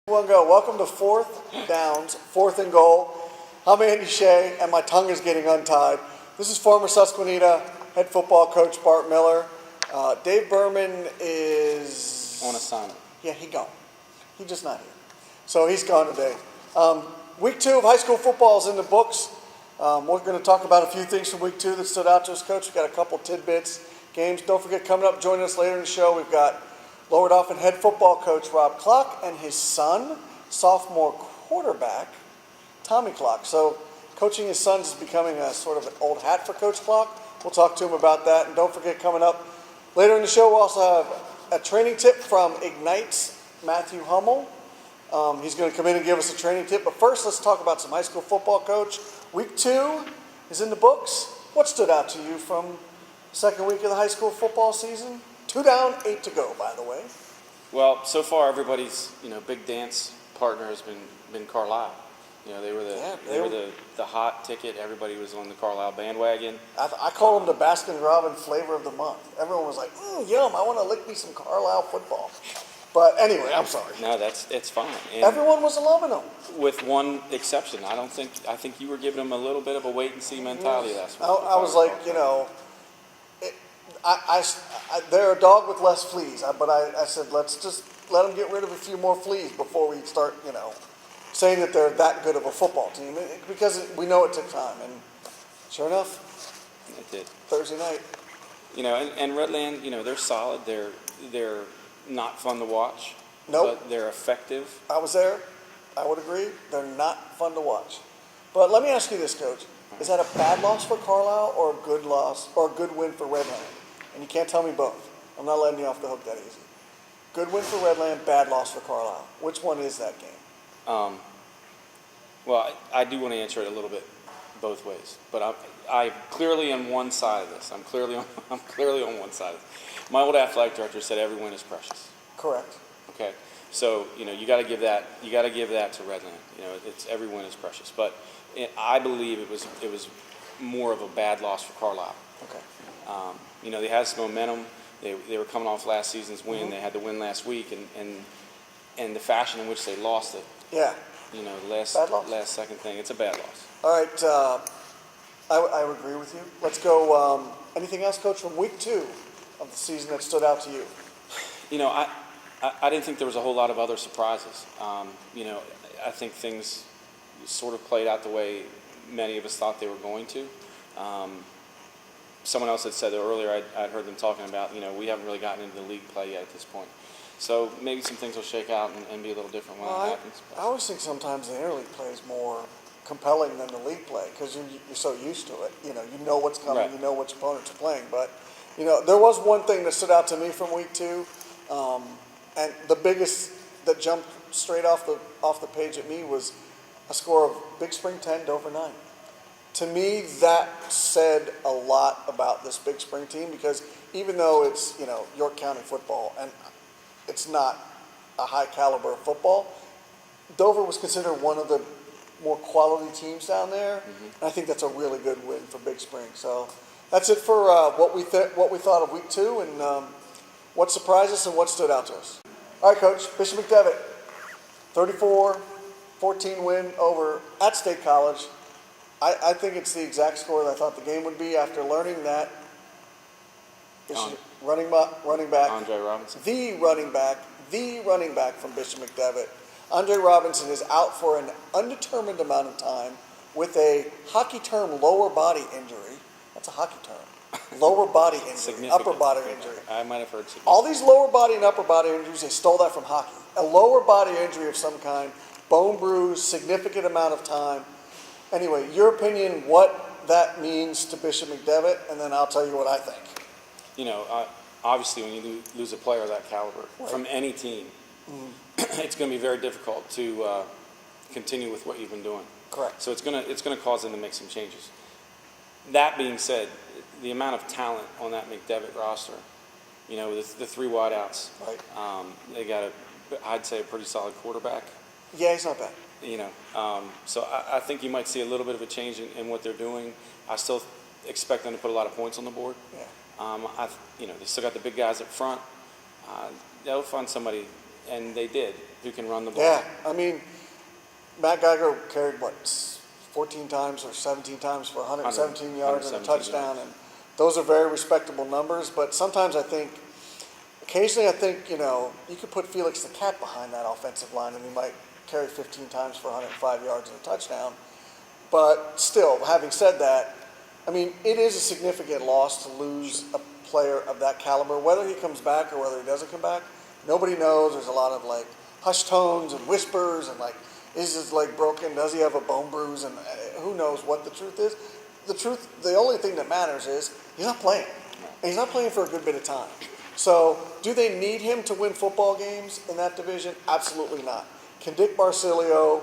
One go. Welcome to fourth downs, fourth and goal. I'm Andy Shea, and my tongue is getting untied. This is former Susquehanna head football coach Bart Miller. Dave Berman is on assignment. Yeah, he gone. He's just not here, so he's gone today. Week 2 of high school football is in the books. We're going to talk about a few things from week 2 that stood out to us, Coach. We've got a couple tidbits, games. Don't forget, coming up, joining us later in the show, we've got Lower Dauphin head football coach Rob Klock and his son, sophomore quarterback Tommy Klock. So coaching his sons is becoming a sort of an old hat for Coach Klock. We'll talk to him about that. And don't forget, coming up later in the show, we'll also have a training tip from Ignite's Matthew Hummel. He's going to come in and give us a training tip. But first, let's talk about some high school football, Coach. Week 2 is in the books. What stood out to you from the second week of the high school football season? 2 down, 8 to go, by the way. Well, so far everybody's big dance partner has been Carlisle. They were the hot ticket. Everybody was on the Carlisle bandwagon. I call them the Baskin Robbins flavor of the month. Everyone was like, yum, I want to lick me some Carlisle football. But anyway, I'm sorry. No, it's fine. And everyone was loving them. With one exception. I think you were giving them a little bit of a wait and see mentality last week. I was like, they're a dog with less fleas. But I said, let's just let them get rid of a few more fleas before we start, saying that they're that good of a football team. Because we know it took time. And sure enough, it did. Thursday night. And Redland, they're solid. They're not fun to watch. Nope. But they're effective. I was there. I would agree. They're not fun to watch. But let me ask you this, Coach. Is that a bad loss for Carlisle or a good loss or a good win for Redland? And you can't tell me both. I'm not letting you off the hook that easy. Good win for Redland, bad loss for Carlisle. Which one is that game? Well, I do want to answer it a little bit both ways, but I'm clearly on one side of this. I'm clearly on one side of this. My old athletic director said every win is precious. Correct. Okay, so you got to give that to Redland. It's every win is precious, but I believe it was more of a bad loss for Carlisle. Okay. They had some momentum. They were coming off last season's win. Mm-hmm. They had the win last week, and the fashion in which they lost it. Yeah. Last second thing. It's a bad loss. All right. I would agree with you. Let's go. Anything else, Coach, from week 2 of the season that stood out to you? I didn't think there was a whole lot of other surprises. I think things sort of played out the way many of us thought they were going to. Someone else had said earlier, I'd heard them talking about, we haven't really gotten into the league play yet at this point. So maybe some things will shake out and be a little different when it happens. I always think sometimes the interleague play is more compelling than the league play because you're so used to it. You know what's coming, right. You know which opponents are playing. But, there was one thing that stood out to me from week 2, and the biggest that jumped straight off the page at me was a score of Big Spring 10, Dover 9. To me, that said a lot about this Big Spring team because even though it's, York County football and it's not a high caliber of football, Dover was considered one of the more quality teams down there. Mm-hmm. And I think that's a really good win for Big Spring. So that's it for what we thought of week 2 and what surprised us and what stood out to us. All right, Coach, Bishop McDevitt, 34-14 win over at State College. I think it's the exact score that I thought the game would be after learning that running back, Andre Robinson. the running back from Bishop McDevitt. Andre Robinson is out for an undetermined amount of time with a hockey term lower body injury. That's a hockey term. Lower body injury, upper body injury. I might have heard significant. All these lower body and upper body injuries, they stole that from hockey. A lower body injury of some kind, bone bruise, significant amount of time. Anyway, your opinion, what that means to Bishop McDevitt, and then I'll tell you what I think. Obviously when you lose a player of that caliber right. from any team, it's going to be very difficult to continue with what you've been doing. Correct. So it's going to cause them to make some changes. That being said, the amount of talent on that McDevitt roster, the 3 wideouts, right. They got I'd say a pretty solid quarterback. Yeah, he's not bad. So I think you might see a little bit of a change in what they're doing. I still expect them to put a lot of points on the board. Yeah. They still got the big guys up front. They'll find somebody and they did, who can run the ball. Yeah, I mean, Matt Geiger carried, 14 times or 17 times for 117 yards and a 117 touchdown, yards. and those are very respectable numbers, but sometimes occasionally I think, you could put Felix the Cat behind that offensive line and he might carry 15 times for 105 yards and a touchdown. But still, having said that, I mean, it is a significant loss to lose a player of that caliber, whether he comes back or whether he doesn't come back. Nobody knows. There's a lot of hushed tones and whispers and is his leg broken? Does he have a bone bruise? And who knows what the truth is. The only thing that matters is he's not playing. And he's not playing for a good bit of time. So do they need him to win football games in that division? Absolutely not. Can Dick Barcilio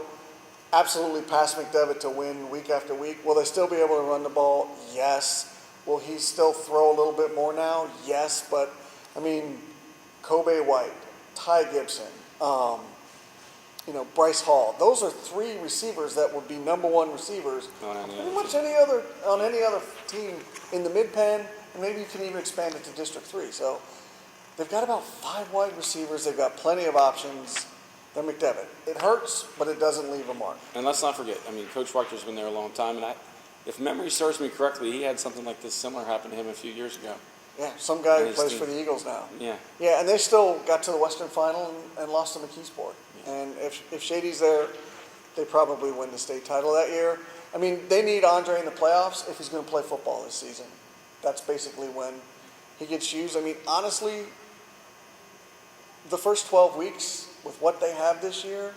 absolutely pass McDevitt to win week after week? Will they still be able to run the ball? Yes. Will he still throw a little bit more now? Yes. But, I mean, Kobe White, Ty Gibson, Bryce Hall. Those are three receivers that would be number one receivers on any other team in the mid-pen, and maybe you can even expand it to District 3. So they've got about 5 wide receivers. They've got plenty of options. They're McDevitt. It hurts, but it doesn't leave a mark. And let's not forget, Coach Weichter's been there a long time, and if memory serves me correctly, he had something like this similar happen to him a few years ago. Yeah, some guy who plays for the Eagles now. Yeah. Yeah, and they still got to the Western Final and lost to McKeesport. Yeah. And if Shady's there, they probably win the state title that year. I mean, they need Andre in the playoffs if he's going to play football this season. That's basically when he gets used. I mean, honestly, the first 12 weeks with what they have this year,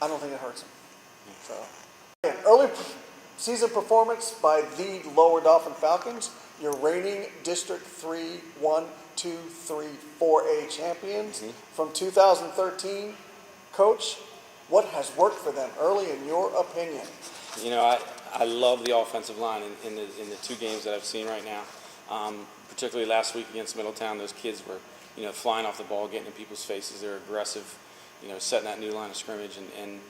I don't think it hurts them. So, early season performance by the Lower Dauphin Falcons, your reigning District 3, 1, 2, 3, 4A champions from 2013. Coach, what has worked for them early in your opinion? I love the offensive line in the 2 games that I've seen right now. Particularly last week against Middletown, those kids were, flying off the ball, getting in people's faces. They're aggressive, setting that new line of scrimmage. And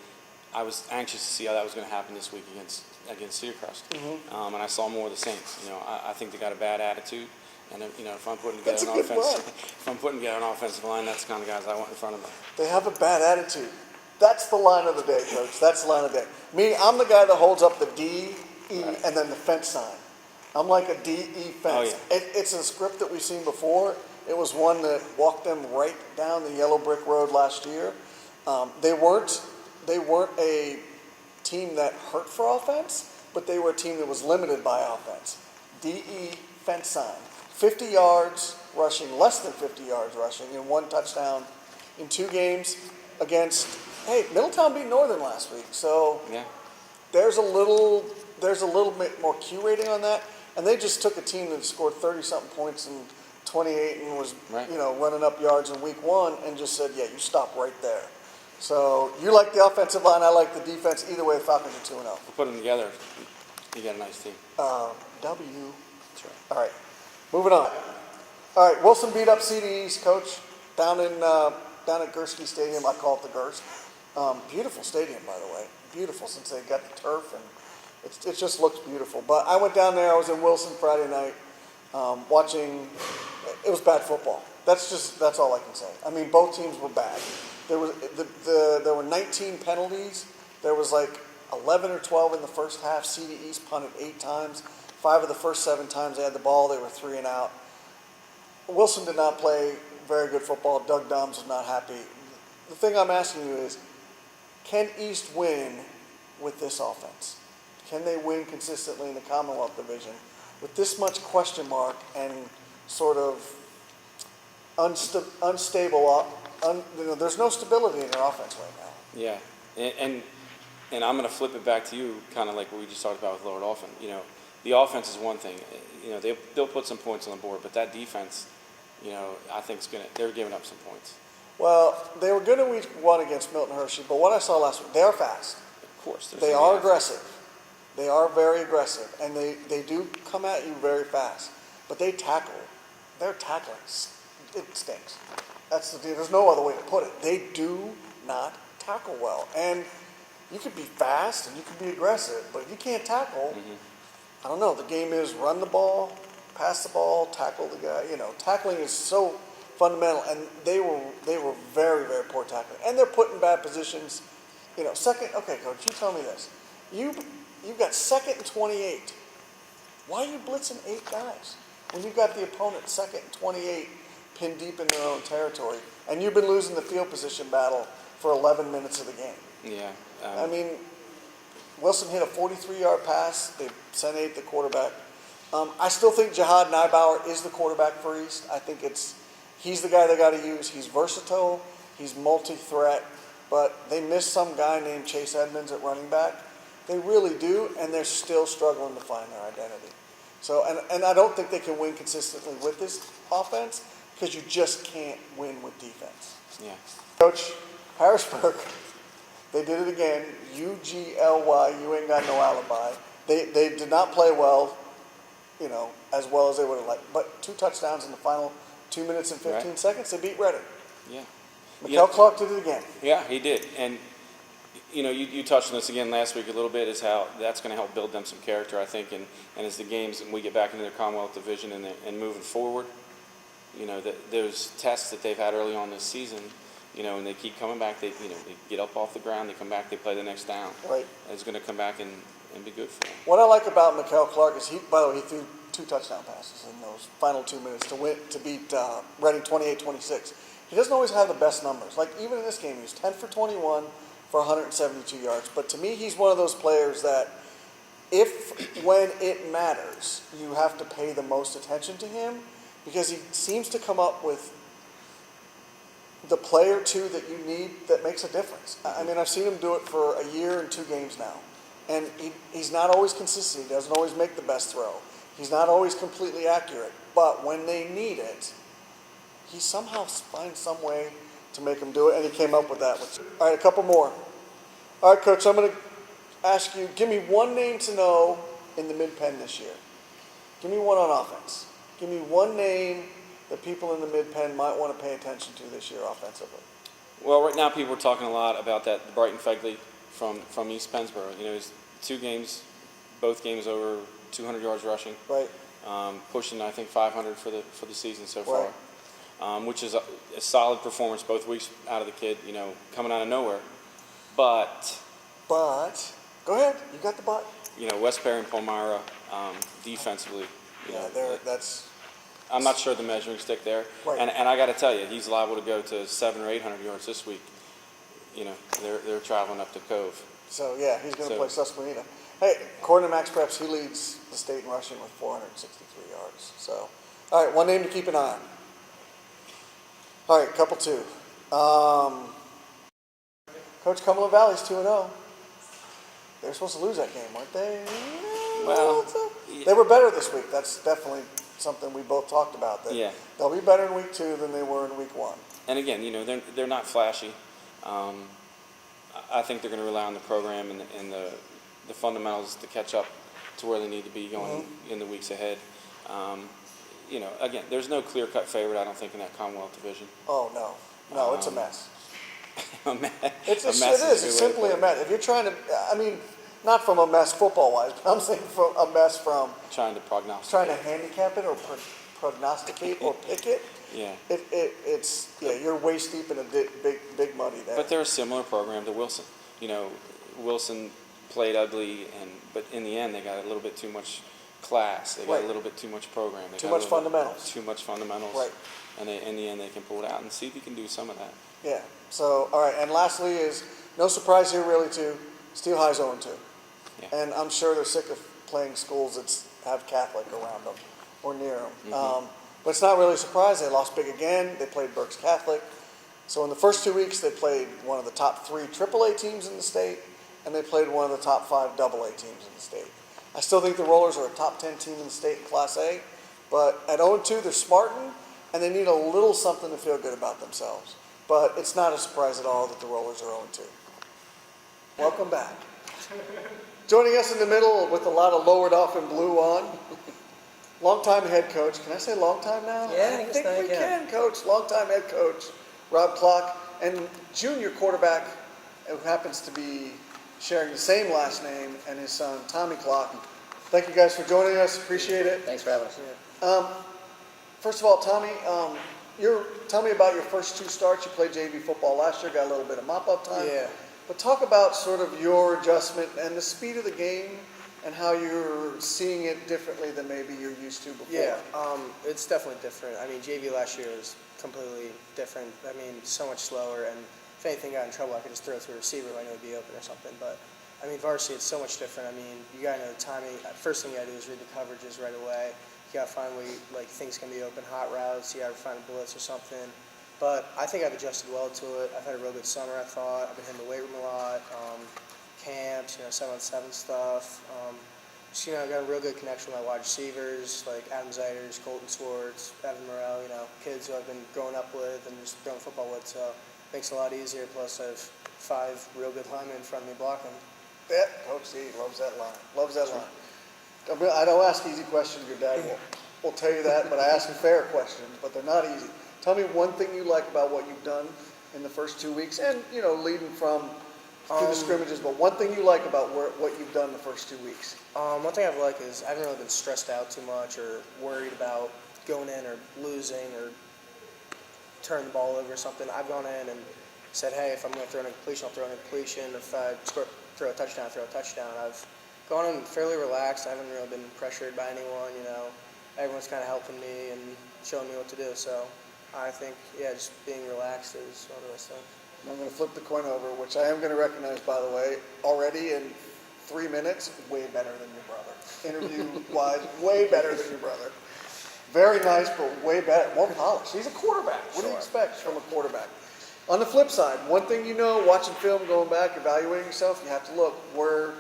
I was anxious to see how that was going to happen this week against Cedar Crest. And I saw more of the same. I think they got a bad attitude. And if I'm putting together an offensive line, that's the kind of guys I want in front of them. They have a bad attitude. That's the line of the day, Coach. That's the line of the day. Me, I'm the guy that holds up the D, E, right, and then the fence sign. I'm like a D, E fence. Oh, yeah. It's a script that we've seen before. It was one that walked them right down the yellow brick road last year. They weren't a team that hurt for offense, but they were a team that was limited by offense. D, E fence sign. 50 yards rushing, less than 50 yards rushing, and 1 touchdown in 2 games against. Hey, Middletown beat Northern last week, so yeah, there's a little bit more Q rating on that. And they just took a team that scored 30-something points and 28 and was running up yards in week 1 and just said, yeah, you stop right there. So you like the offensive line, I like the defense. Either way, the Falcons are 2-0. We'll put them together. You got a nice team. W. That's right. All right, moving on. All right, Wilson beat up CD East, Coach, down at Gursky Stadium. I call it the Gurst. Beautiful stadium, by the way. Beautiful since they got the turf, and it just looks beautiful. But I went down there. I was in Wilson Friday night watching. It was bad football. That's all I can say. I mean, both teams were bad. There were 19 penalties. There was 11 or 12 in the first half. CD East punted 8 times. 5 of the first 7 times they had the ball, they were 3 and out. Wilson did not play very good football. Doug Doms was not happy. The thing I'm asking you is, can East win with this offense? Can they win consistently in the Commonwealth Division with this much question mark and sort of unstable? There's no stability in their offense right now. Yeah, and I'm going to flip it back to you, kind of like what we just talked about with Lower Dauphin. The offense is one thing. They'll put some points on the board, but that defense, I think they're giving up some points. Well, they were good in week 1 against Milton Hershey, but what I saw last week, they are fast. Of course. They are aggressive. They are very aggressive, and they do come at you very fast. But they tackle. Their tackling, it stinks. There's no other way to put it. They do not tackle well. And you could be fast and you could be aggressive, but if you can't tackle, I don't know. The game is run the ball, pass the ball, tackle the guy. Tackling is so fundamental, and they were very, very poor tackling, and they're put in bad positions. You know, second. Okay, coach, you tell me this. You've got 2nd and 28. Why are you blitzing 8 guys when you've got the opponent 2nd and 28 pinned deep in their own territory, and you've been losing the field position battle for 11 minutes of the game? Yeah. I mean, Wilson hit a 43-yard pass. They sent 8 the quarterback. I still think Jihad Neibauer is the quarterback for East. I think he's the guy they got to use. He's versatile. He's multi-threat. But they missed some guy named Chase Edmonds at running back. They really do, and they're still struggling to find their identity. So, and I don't think they can win consistently with this offense because you just can't win with defense. Yeah. Coach, Harrisburg, they did it again. UGLY, you ain't got no alibi. They did not play well, you know, as well as they would have liked. But 2 touchdowns in the final 2 minutes and 15 seconds. They beat Reading. Yeah. Klock did it again. Yeah, he did. And, you know, you touched on this again last week a little bit, is how that's going to help build them some character, I think. And as the games, and we get back into their Commonwealth division and moving forward, you know, those tests that they've had early on this season, you know, and they keep coming back. They get up off the ground, they come back, they play the next down. Right. It's going to come back and be good for them. What I like about Klock is by the way, he threw 2 touchdown passes in those final 2 minutes to beat Reading 28-26. He doesn't always have the best numbers. Like even in this game, he was 10 for 21 for 172 yards. But to me, he's one of those players that when it matters, you have to pay the most attention to him because he seems to come up with the play or two that you need that makes a difference. I mean, I've seen him do it for a year and 2 games now. And he's not always consistent. He doesn't always make the best throw. He's not always completely accurate. But when they need it, he somehow finds some way to make them do it, and he came up with that. All right, a couple more. All right, Coach, I'm going to ask you, give me one name to know in the mid-pen this year. Give me one on offense. Give me one name that people in the mid-pen might want to pay attention to this year offensively. Well, right now people are talking a lot about that Brighton Fegley from East Pennsboro. You know, he's 2 games, both games over 200 yards rushing. Right. Pushing, I think, 500 for the season so far. Right. Which is a solid performance both weeks out of the kid, you know, coming out of nowhere. But, go ahead. You got the but. You know, Westbury and Palmyra defensively, you know, that's. I'm not sure the measuring stick there. Right. And I got to tell you, he's liable to go to 700 or 800 yards this week. You know, they're traveling up to Cove. So yeah, he's going to play Susquehanna. Hey, according to Max Preps, he leads the state in rushing with 463 yards. So, all right, one name to keep an eye on. All right, couple 2. Coach, Cumberland Valley's 2-0. They were supposed to lose that game, weren't they? Well, they were better this week. That's definitely something we both talked about. That yeah. They'll be better in week 2 than they were in week 1. And again, you know, they're not flashy. I think they're going to rely on the program and the fundamentals to catch up to where they need to be going in the weeks ahead. You know, again, there's no clear-cut favorite, I don't think, in that Commonwealth division. Oh, no. It's a mess. A mess. It is. It's simply a mess. If you're trying to, I mean, not from a mess football-wise, but I'm saying from a mess from trying to prognosticate. Trying to handicap it or prognosticate or pick it. Yeah. It's you're waist deep in a big muddy there. But they're a similar program to Wilson. You know, Wilson played ugly, but in the end they got a little bit too much class. They got a little bit too much program. Too much fundamentals. Too much fundamentals. Right. And in the end they can pull it out and see if you can do some of that. Yeah. So all right. And lastly is no surprise here really too. Steel High's 0-2. Yeah. And I'm sure they're sick of playing schools that have Catholic around them or near them. Mm-hmm. But it's not really a surprise. They lost big again. They played Berks Catholic. So in the first 2 weeks, they played one of the top 3 AAA teams in the state, and they played one of the top 5 AA teams in the state. I still think the Rollers are a top 10 team in the state in Class A, but at 0-2, they're smarting, and they need a little something to feel good about themselves. But it's not a surprise at all that the Rollers are 0-2. Welcome back. Joining us in the middle with a lot of Lower Dauphin blue on. Longtime head coach. Can I say longtime now? Yeah, I think we can, Coach. Longtime head coach, Rob Klock, and junior quarterback who happens to be sharing the same last name, and his son, Tommy Klock. Thank you guys for joining us. Appreciate it. Thanks for having us. First of all, Tommy, tell me about your first 2 starts. You played JV football last year, got a little bit of mop-up time. Yeah. But talk about sort of your adjustment and the speed of the game and how you're seeing it differently than maybe you're used to before. Yeah, it's definitely different. I mean, JV last year was completely different. I mean, so much slower, and if anything got in trouble, I could just throw it to a receiver who I knew would be open or something. But I mean, varsity, it's so much different. I mean, you gotta know the timing. First thing you gotta do is read the coverages right away. You gotta find where things can be open, hot routes. You gotta find a blitz or something. But I think I've adjusted well to it. I've had a real good summer, I thought. I've been hitting the weight room a lot, camps, 7-on-7 stuff. Just, got a real good connection with my wide receivers, like Adam Zeiters, Colton Swartz, Evan Morrell, kids who I've been growing up with and just throwing football with. So it makes it a lot easier. Plus, I have 5 real good linemen in front of me blocking. Yeah, Coach C loves that line. Loves that line. I don't ask easy questions. Your dad will tell you that, but I ask fair questions, but they're not easy. Tell me one thing you like about what you've done in the first 2 weeks, and leading from through the scrimmages. But one thing you like about what you've done the first 2 weeks. One thing I've liked is I haven't really been stressed out too much or worried about going in or losing or turning the ball over or something. I've gone in and said, hey, if I'm going to throw an incompletion, I'll throw an incompletion. If I throw a touchdown, I'll throw a touchdown. I've gone in fairly relaxed. I haven't really been pressured by anyone. Everyone's kind of helping me and showing me what to do. So I think, just being relaxed is one of those things. I'm going to flip the coin over, which I am going to recognize, by the way, already in 3 minutes, way better than your brother. Interview-wise, way better than your brother. Very nice, but way better. More polished. He's a quarterback. What do you expect from a quarterback? On the flip side, one thing watching film, going back, evaluating yourself, you have to look. Where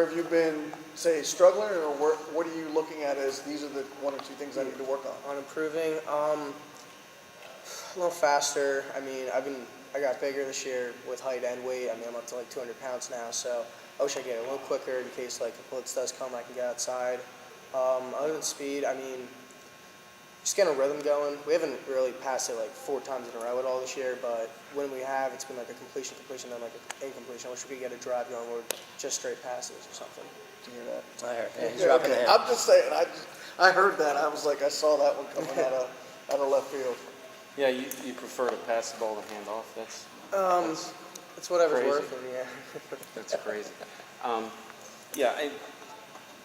have you been, say, struggling, or what are you looking at as these are the 1 or 2 things I need to work on? On improving, a little faster. I mean, I got bigger this year with height and weight. I mean, I'm up to 200 pounds now, so I wish I could get a little quicker in case a blitz does come, I can get outside. Other than speed, I mean, just getting a rhythm going. We haven't really passed it 4 times in a row at all this year, but when we have, it's been a completion, then an incompletion. I wish we could get a drive going where just straight passes or something. Do you hear that? I heard. Yeah, he's Yeah, dropping okay. the I'm just saying. I heard that. I was I saw that one coming out of left field. Yeah, you prefer to pass the ball to hand off. That's It's whatever's crazy. working, yeah. That's crazy.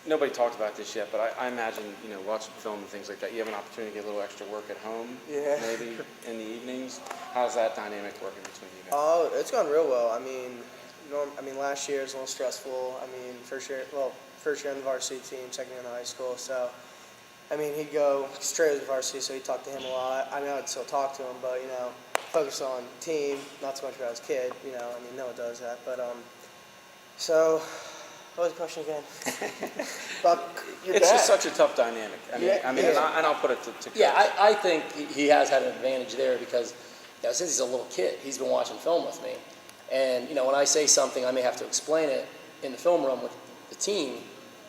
Nobody talked about this yet, but I imagine, watching film and things like that, you have an opportunity to get a little extra work at home, Yeah. maybe in the evenings. How's that dynamic working between you guys? Oh, it's gone real well. I mean, last year was a little stressful. I mean, first year on the varsity team, second year in high school. So, I mean, he'd go straight to the varsity, so he'd talk to him a lot. I mean, I'd still talk to him, but, focus on team, not so much about his kid. Noah does that. But, so, what was the question again? About your It's dad. just such a tough dynamic. And I'll put it to Coach. Yeah, I think he has had an advantage there because since he's a little kid, he's been watching film with me. And, when I say something, I may have to explain it in the film room with the team.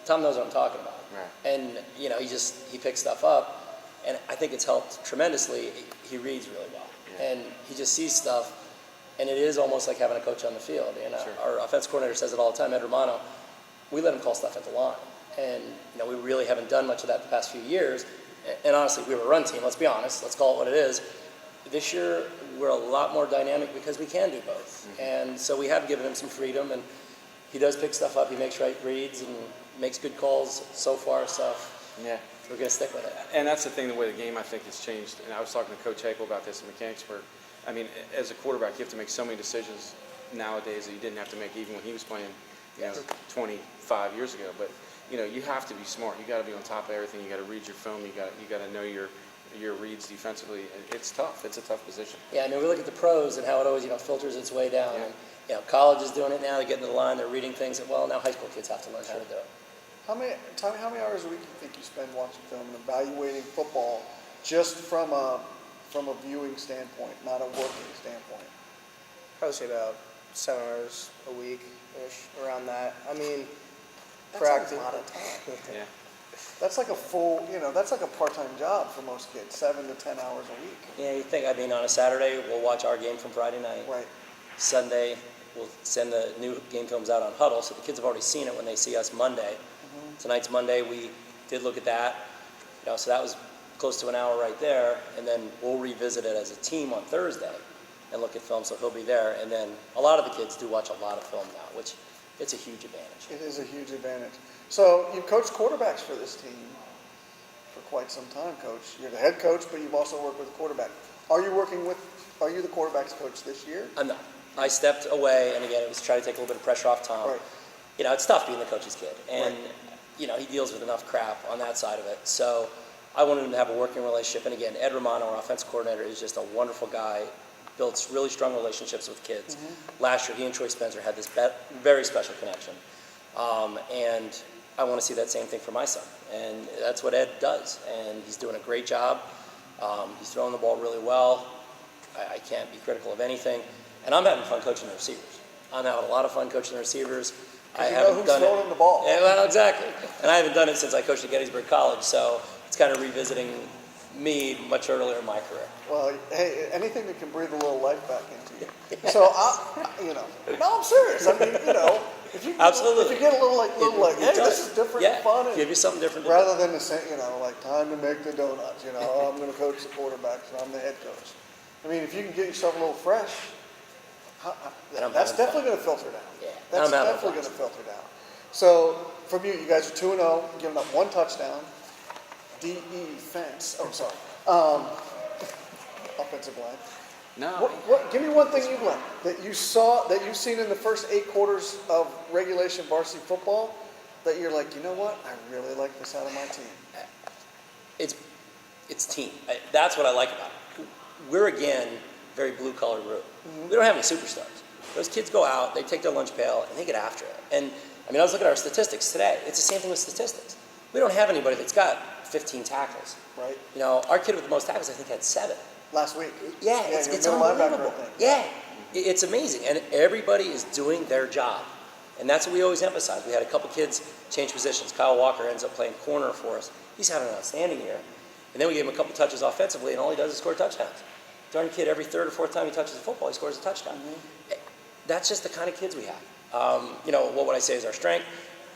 Tom knows what I'm talking about. Right. And, he picks stuff up. And I think it's helped tremendously. He reads really well. Yeah. And he just sees stuff. And it is almost like having a coach on the field. Sure. Our offense coordinator says it all the time, Ed Romano. We let him call stuff at the line. And, we really haven't done much of that the past few years. And honestly, we were a run team, let's be honest. Let's call it what it is. This year, we're a lot more dynamic because we can do both. Mm-hmm. And so we have given him some freedom, and he does pick stuff up. He makes right reads and makes good calls so far. So Yeah. we're going to stick with it. And that's the thing, the way the game, I think, has changed. And I was talking to Coach Hakel about this in Mechanicsburg. I mean, as a quarterback, you have to make so many decisions nowadays that you didn't have to make even when he was playing, 25 years ago. But, you have to be smart. You got to be on top of everything. You got to read your film. You got to know your reads defensively. It's tough. It's a tough position. Yeah, I mean, we look at the pros and how it always, filters its way down. Yeah. And, college is doing it now. They're getting to the line. They're reading things that, now high school kids have to learn how to do it. Tommy, how many hours a week do you think you spend watching film and evaluating football just from a viewing standpoint, not a working standpoint? Probably say about 7 hours a week-ish, around that. I mean, That's practice. a lot of time. Yeah. That's like a full, that's like a part-time job for most kids, 7 to 10 hours a week. Yeah, you think, on a Saturday, we'll watch our game from Friday night. Right. Sunday, we'll send the new game films out on Huddle, so the kids have already seen it when they see us Monday. Mm-hmm. Tonight's Monday. We did look at that. So that was close to an hour right there, and then we'll revisit it as a team on Thursday and look at film, so he'll be there. And then a lot of the kids do watch a lot of film now, which it's a huge advantage. It is a huge advantage. So you've coached quarterbacks for this team for quite some time, Coach. You're the head coach, but you've also worked with a quarterback. Are you the quarterback's coach this year? I'm not. I stepped away, and again, it was to try to take a little bit of pressure off Tom. Right. You know, it's tough being the coach's kid, and Right. you know, he deals with enough crap on that side of it. So I wanted him to have a working relationship. And again, Ed Romano, our offensive coordinator, is just a wonderful guy. Builds really strong relationships with kids. Last year, he and Troy Spencer had this very special connection, and I want to see that same thing for my son. And that's what Ed does, and he's doing a great job. He's throwing the ball really well. I can't be critical of anything. And I'm having fun coaching the receivers. I'm having a lot of fun coaching the receivers. I You know haven't who's done throwing it. the ball. Yeah, well, exactly. And I haven't done it since I coached at Gettysburg College, so it's kind of revisiting me much earlier in my career. Well, hey, anything that can breathe a little life back into you. So, no, I'm serious. I mean, if you Absolutely. if you get a little like, It hey, does. this is different Yeah, and fun, and give you something different to do. rather than the same, like time to make the donuts. I'm going to coach the quarterbacks and I'm the head coach. I mean, if you can get yourself a little fresh, And I'm that's having definitely fun. going to filter down. Yeah, That's I'm having definitely fun. going to filter down. So, from you guys are 2-0, giving up one touchdown. Defense. Oh, sorry. Offensive line. No. Give me one thing you've learned that you've seen in the first 8 quarters of regulation varsity football that you're like, you know what? I really like this out of my team. It's team. That's what I like about it. We're, again, very blue-collar group. We don't have any superstars. Those kids go out, they take their lunch pail, and they get after it. And, I mean, I was looking at our statistics today. It's the same thing with statistics. We don't have anybody that's got 15 tackles. Right. Our kid with the most tackles, I think, had 7. Last week. Yeah, your it's middle linebacker, unbelievable. I think. Yeah, it's amazing. And everybody is doing their job. And that's what we always emphasize. We had a couple kids change positions. Kyle Walker ends up playing corner for us. He's having an outstanding year. And then we gave him a couple touches offensively, and all he does is score touchdowns. Darn kid, every third or fourth time he touches the football, he scores a touchdown. That's just the kind of kids we have. What would I say is our strength?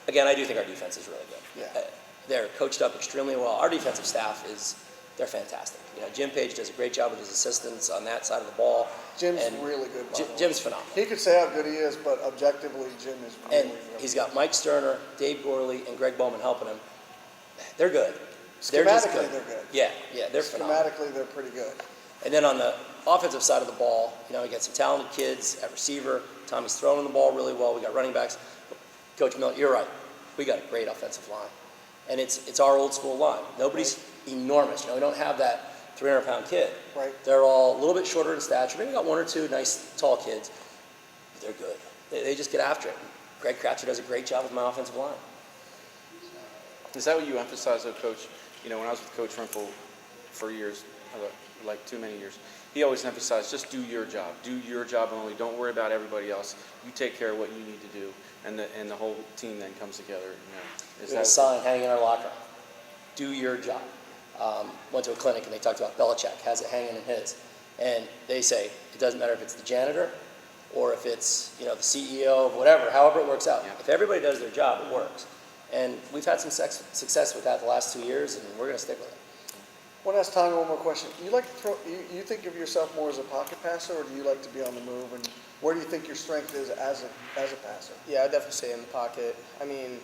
Again, I do think our defense is really good. Yeah. They're coached up extremely well. Our defensive staff they're fantastic. Jim Page does a great job with his assistants on that side of the ball. Jim's And really good. by the way. Jim's phenomenal. He could say how good he is, but objectively, Jim is really, And really he's good. got Mike Sterner, Dave Gorley, and Greg Bowman helping him. They're good. They're just Schematically, they're good. Yeah, they're phenomenal. Schematically, they're pretty good. And then on the offensive side of the ball, we got some talented kids at receiver. Tommy's throwing the ball really well. We got running backs. Coach Miller, you're right. We got a great offensive line. And it's our old school line. Nobody's enormous. We don't have that 300-pound kid. Right. They're all a little bit shorter in stature. Maybe got 1 or 2 nice tall kids. They're good. They just get after it. Greg Cratcher does a great job with my offensive line. Is that what you emphasize, though, Coach? When I was with Coach Rimpel for years, like too many years, he always emphasized just do your job. Do your job only. Don't worry about everybody else. You take care of what you need to do, and the whole team then comes together. Is We have a sign hanging in our locker room. Do your job. Went to a clinic and they talked about Belichick, has it hanging in his. And they say it doesn't matter if it's the janitor or if it's the CEO of whatever, however it works out. Yeah. If everybody does their job, it works. And we've had some success with that the last 2 years, and we're going to stick with it. I want to ask Tommy one more question. You like to throw? You think of yourself more as a pocket passer, or do you like to be on the move? And where do you think your strength is as a passer? Yeah, I'd definitely say in the pocket. I mean,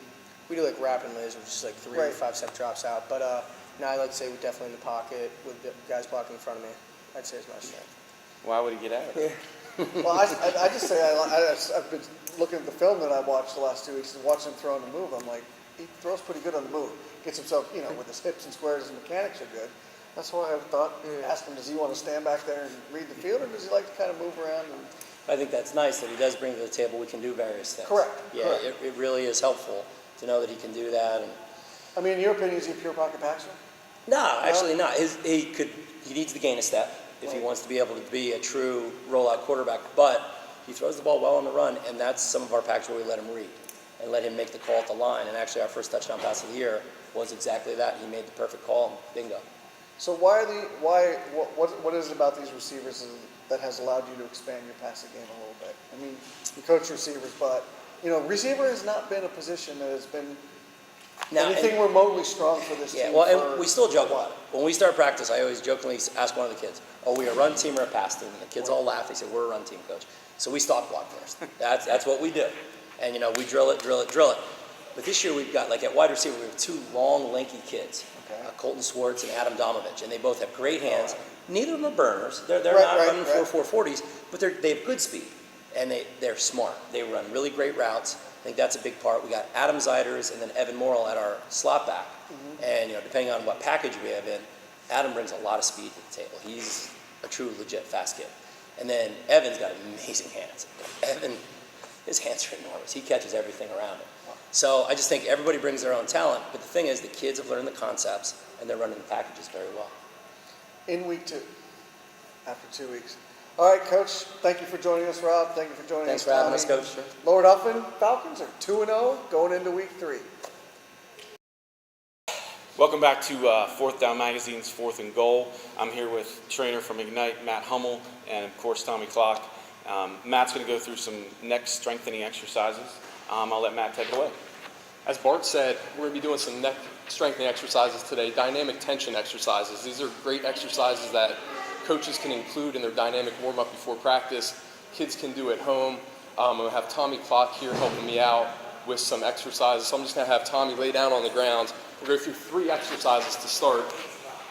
we do like rapid lays, which is like 3 or Right. 5 step drops out. But I like to say we're definitely in the pocket with the guys blocking in front of me. I'd say it's my strength. Why would he get out of it? Well, I just say I've been looking at the film that I watched the last 2 weeks and watching him throw on the move. I'm like, he throws pretty good on the move. Gets himself, with his hips and squares, his mechanics are good. That's why I thought, ask him, does he want to stand back there and read the field, or does he like to kind of move around? And I think that's nice that he does bring to the table we can do various things. Correct, Yeah, correct. It really is helpful to know that he can do that. And I mean, in your opinion, is he a pure pocket passer? no, actually not. He needs to gain a step if he Right. wants to be able to be a true rollout quarterback. But he throws the ball well on the run, and that's some of our packs where we let him read and let him make the call at the line. And actually, our first touchdown pass of the year was exactly that. He made the perfect call, and bingo. So what is it about these receivers that has allowed you to expand your passing game a little bit? I mean, you coach receivers, but receiver has not been a position that has been Now, Anything remotely strong for this Yeah, team? well, for- and we still joke for about it. When we start practice, I always jokingly ask one of the kids, "Are we a run team or a pass team?" And the kids all laugh. They say, "We're a run team, coach." So we stop block first. That's what we do. And we drill it. But this year we've got, like at wide receiver, we have two long, lanky kids, Okay. Colton Swartz and Adam Domovich, and they both have great hands. Neither of them are burners. They're Right, not right, running right. 4.40s, but they have good speed, and they're smart. They run really great routes. I think that's a big part. We got Adam Zeiders and then Evan Morrill at our slot back. And depending on what package we have in, Adam brings a lot of speed to the table. He's a true, legit fast kid. And then Evan's got amazing hands. Evan, his hands are enormous. He catches everything around him. So I just think everybody brings their own talent. But the thing is, the kids have learned the concepts, and they're running the packages very well. In week 2, after 2 weeks. All right, Coach, thank you for joining us, Rob. Thank you for joining Thanks us, for having us, Tommy. Coach. Lower Dauphin Falcons are 2-0 going into week 3. Welcome back to Fourth Down Magazine's Fourth and Goal. I'm here with trainer from Ignite, Matt Hummel, and of course Tommy Klock. Matt's going to go through some neck strengthening exercises. I'll let Matt take it away. As Bart said, we're going to be doing some neck strengthening exercises today, dynamic tension exercises. These are great exercises that coaches can include in their dynamic warm-up before practice. Kids can do at home. I'm going to have Tommy Klock here helping me out with some exercises. So I'm just going to have Tommy lay down on the ground. We'll go through 3 exercises to start.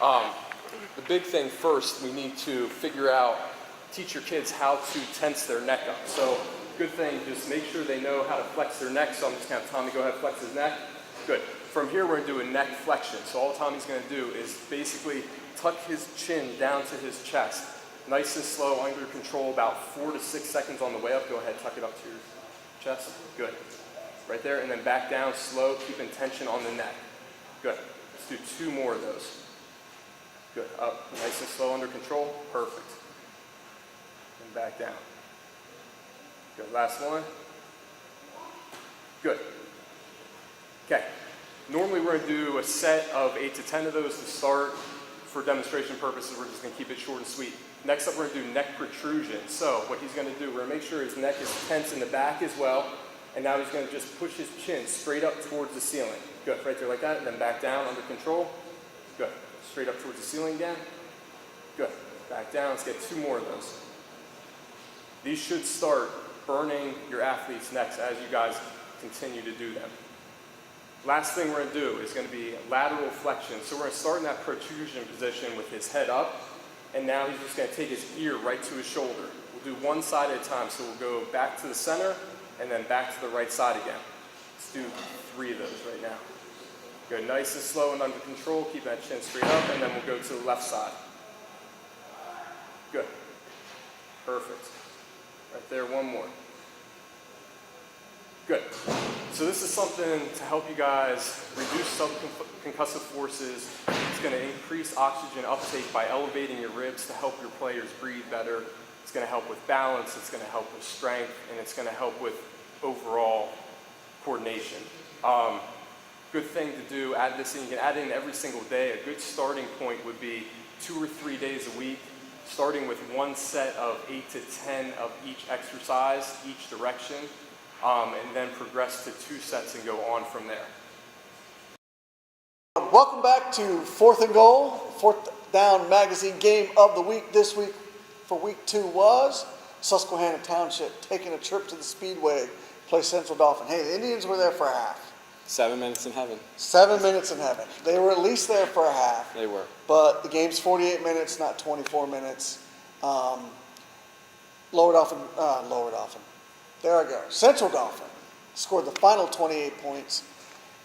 The big thing first, we need to teach your kids how to tense their neck up. So good thing, just make sure they know how to flex their neck. So I'm just going to have Tommy go ahead and flex his neck. Good. From here, we're going to do a neck flexion. So all Tommy's going to do is basically tuck his chin down to his chest. Nice and slow, under control, about 4 to 6 seconds on the way up. Go ahead, tuck it up to your chest. Good. Right there, and then back down, slow, keeping tension on the neck. Good. Let's do 2 more of those. Good. Up, nice and slow, under control. Perfect. And back down. Good. Last one. Good. Okay. Normally we're going to do a set of 8 to 10 of those to start. For demonstration purposes, we're just going to keep it short and sweet. Next up, we're going to do neck protrusion. So what he's going to do, we're going to make sure his neck is tense in the back as well. And now he's going to just push his chin straight up towards the ceiling. Good, right there like that, and then back down, under control. Good, straight up towards the ceiling again. Good, back down, let's get 2 more of those. These should start burning your athletes' necks as you guys continue to do them. Last thing we're going to do is going to be lateral flexion. So we're going to start in that protrusion position with his head up, and now he's just going to take his ear right to his shoulder. We'll do one side at a time, so we'll go back to the center, and then back to the right side again. Let's do 3 of those right now. Good, nice and slow and under control. Keep that chin straight up, and then we'll go to the left side. Good. Perfect. Right there, 1 more. Good. So this is something to help you guys reduce subconcussive forces. It's going to increase oxygen uptake by elevating your ribs to help your players breathe better. It's going to help with balance. It's going to help with strength, and it's going to help with overall coordination. Good thing to do, add this in. You can add it in every single day. A good starting point would be 2 or 3 days a week, starting with 1 set of 8 to 10 of each exercise, each direction, and then progress to 2 sets and go on from there. Welcome back to Fourth and Goal, Fourth Down Magazine game of the week. This week for week 2 was Susquehanna Township taking a trip to the Speedway, play Central Dauphin. Hey, the Indians were there for a half. 7 minutes in heaven. 7 minutes in heaven. They were at least there for a half. They were. But the game's 48 minutes, not 24 minutes. Lower Dauphin. There I go. Central Dauphin scored the final 28 points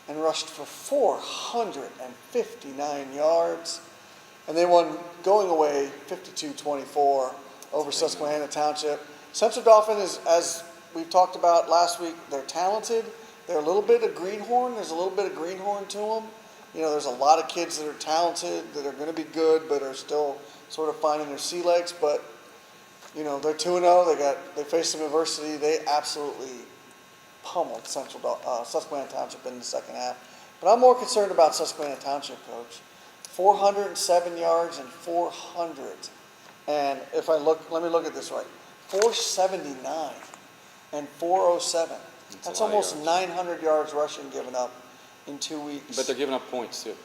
and rushed for 459 yards. And they won going away 52-24 over Susquehanna Township. Central Dauphin is, as we've talked about last week, they're talented. They're a little bit of greenhorn. There's a little bit of greenhorn to them. There's a lot of kids that are talented, that are going to be good, but are still sort of finding their sea legs. But, they're 2-0. They faced some adversity. They absolutely pummeled Susquehanna Township in the second half. But I'm more concerned about Susquehanna Township, Coach. 407 yards and 400. And if let me look at this right. 479 and 407. That's almost 900 yards rushing given up. in 2 weeks. But they're giving up points too.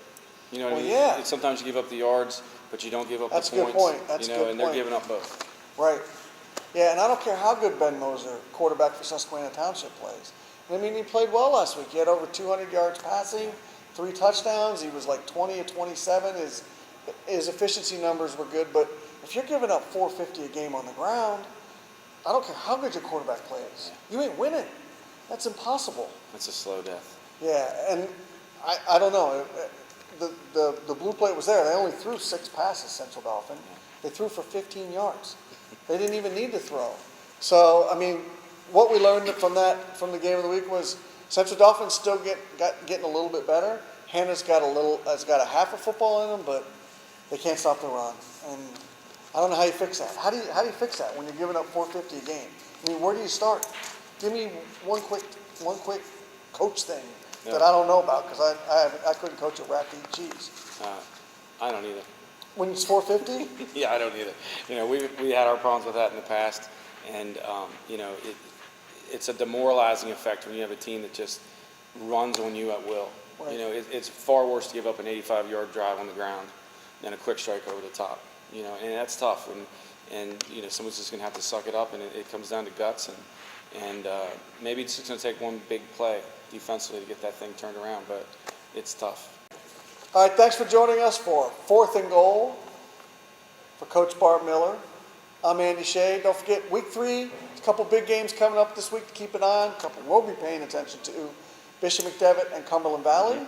You know what I Well, mean? yeah. Sometimes you give up the yards, but you don't give up That's a the good points. point. That's you a know, good and they're point. giving up both. Right. Yeah, and I don't care how good Ben Moser, quarterback for Susquehanna Township, plays. I mean, he played well last week. He had over 200 yards passing, 3 touchdowns. He was like 20 of 27. His efficiency numbers were good, but if you're giving up 450 a game on the ground, I don't care how good your quarterback plays. You ain't winning. That's impossible. It's a slow death. Yeah, and I don't know. The blue plate was there. They only threw 6 passes, Central Dauphin. They threw for 15 yards. They didn't even need to throw. So, I mean, what we learned from the game of the week was Central Dauphin still getting a little bit better. Hannah's got a half a football in them, but they can't stop the run. And I don't know how you fix that. How do you fix that when you're giving up 450 a game? I mean, where do you start? Give me one quick coach thing that I don't know about, because I couldn't coach a rat to eat cheese. I don't either. When it's 450? Yeah, I don't either. You know, we had our problems with that in the past, and you know, it's a demoralizing effect when you have a team that just runs on you at will. Right. You know, it's far worse to give up an 85-yard drive on the ground than a quick strike over the top. You know, and that's tough. And you know, someone's just going to have to suck it up, and it comes down to guts. And maybe it's just going to take one big play defensively to get that thing turned around, but it's tough. All right, thanks for joining us for 4th and Goal for Coach Bart Miller. I'm Andy Shea. Don't forget, week 3, a couple big games coming up this week to keep an eye on. A couple we'll be paying attention to. Bishop McDevitt and Cumberland Valley.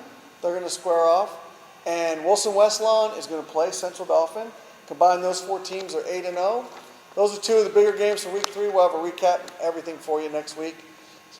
They're going to square off. And Wilson Westlawn is going to play Central Dauphin. Combine those 4 teams are 8-0. Those are 2 of the bigger games for week 3. We'll have a recap and everything for you next week.